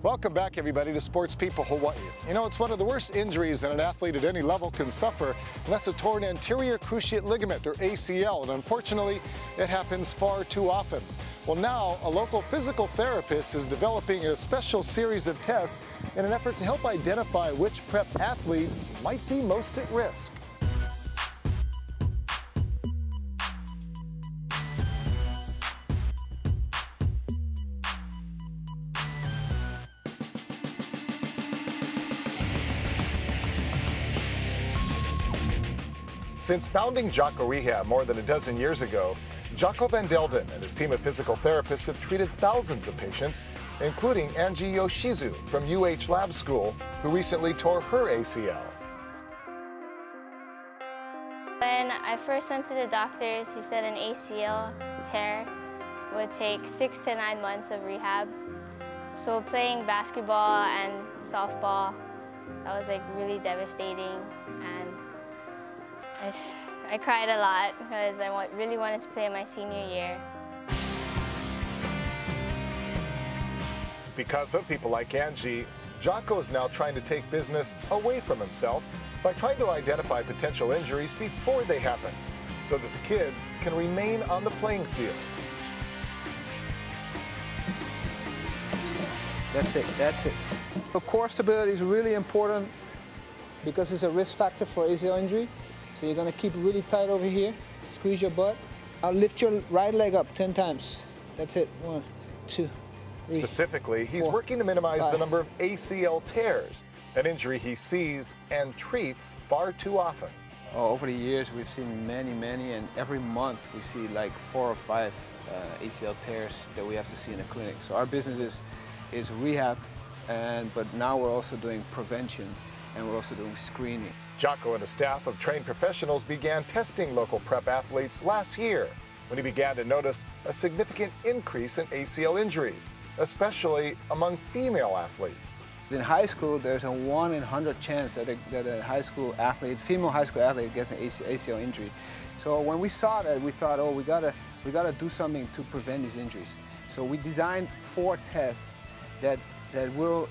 Welcome back, everybody, to Sports People Hawaii. You know, it's one of the worst injuries that an athlete at any level can suffer, and that's a torn anterior cruciate ligament, or ACL, and unfortunately, it happens far too often. Well, now, a local physical therapist is developing a special series of tests in an effort to help identify which prep athletes might be most at risk. Since founding Jaco Rehab more than a dozen years ago, Jaco Van Delden and his team of physical therapists have treated thousands of patients, including Angie Yoshizu from UH Lab School, who recently tore her ACL. When I first went to the doctors, he said an ACL tear would take 6 to 9 months of rehab. So playing basketball and softball, that was like really devastating. And I cried a lot because I really wanted to play in my senior year. Because of people like Angie, Jaco is now trying to take business away from himself by trying to identify potential injuries before they happen, so that the kids can remain on the playing field. That's it, that's it. So core stability is really important because it's a risk factor for ACL injury. So you're gonna keep really tight over here, squeeze your butt. I'll lift your right leg up 10 times. That's it, 1, 2, 3. Specifically, he's 4, working to minimize 5. the number of ACL tears, an injury he sees and treats far too often. Over the years, we've seen many, and every month we see like 4 or 5 ACL tears that we have to see in the clinic. So our business is rehab, but now we're also doing prevention and we're also doing screening. Jaco and a staff of trained professionals began testing local prep athletes last year when he began to notice a significant increase in ACL injuries, especially among female athletes. In high school, there's a 1 in 100 chance that a high school athlete, female high school athlete, gets an ACL injury. So when we saw that, we thought, oh, we gotta do something to prevent these injuries. So we designed 4 tests that will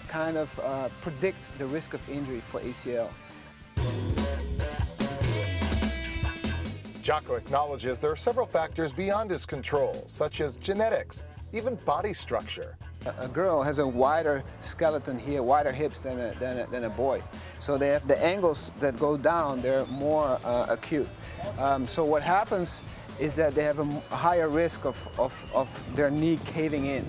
kind of predict the risk of injury for ACL. Jaco acknowledges there are several factors beyond his control, such as genetics, even body structure. A girl has a wider skeleton here, wider hips than a boy. So they have the angles that go down, they're more acute. So what happens is that they have a higher risk of their knee caving in.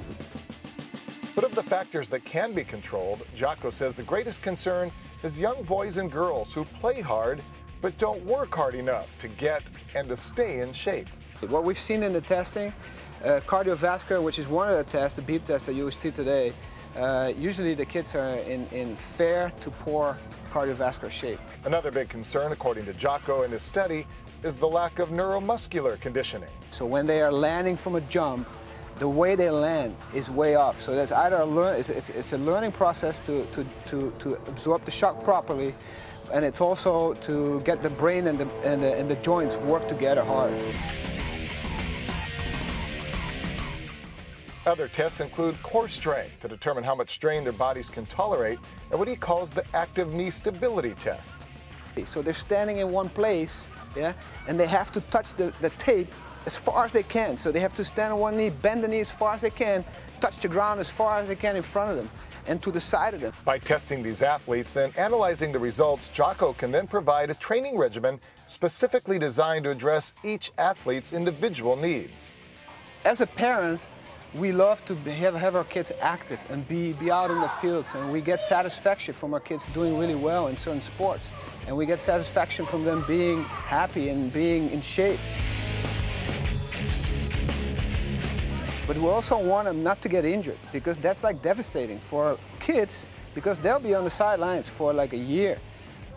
But of the factors that can be controlled, Jaco says the greatest concern is young boys and girls who play hard but don't work hard enough to get and to stay in shape. What we've seen in the testing, cardiovascular, which is one of the tests, the beep test that you will see today, usually the kids are in fair to poor cardiovascular shape. Another big concern, according to Jaco and his study, is the lack of neuromuscular conditioning. So when they are landing from a jump, the way they land is way off. So that's either it's a learning process to absorb the shock properly, and it's also to get the brain and the joints work together hard. Other tests include core strength to determine how much strain their bodies can tolerate, and what he calls the active knee stability test. So they're standing in one place, yeah, and they have to touch the tape as far as they can. So they have to stand on one knee, bend the knee as far as they can, touch the ground as far as they can in front of them and to the side of them. By testing these athletes, then analyzing the results, Jaco can then provide a training regimen specifically designed to address each athlete's individual needs. As a parent, we love to have our kids active and be out in the fields, and we get satisfaction from our kids doing really well in certain sports. And we get satisfaction from them being happy and being in shape. But we also want them not to get injured, because that's like devastating for kids, because they'll be on the sidelines for like a year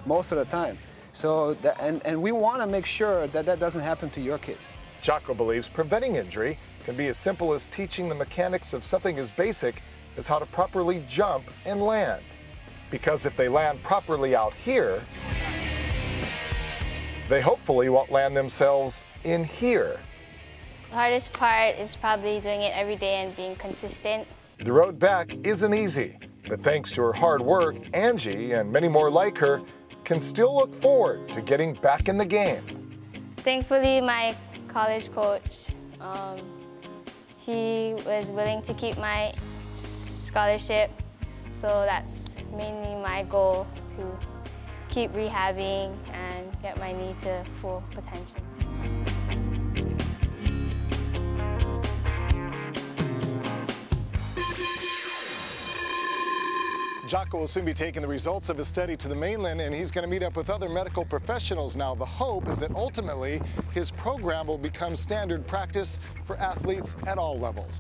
most of the time. So and we want to make sure that that doesn't happen to your kid. Jaco believes preventing injury can be as simple as teaching the mechanics of something as basic as how to properly jump and land. Because if they land properly out here, they hopefully won't land themselves in here. The hardest part is probably doing it every day and being consistent. The road back isn't easy, but thanks to her hard work, Angie and many more like her can still look forward to getting back in the game. Thankfully, my college coach, he was willing to keep my scholarship, so that's mainly my goal, to keep rehabbing and get my knee to full potential. Jaco will soon be taking the results of his study to the mainland, and he's going to meet up with other medical professionals. Now, the hope is that ultimately his program will become standard practice for athletes at all levels.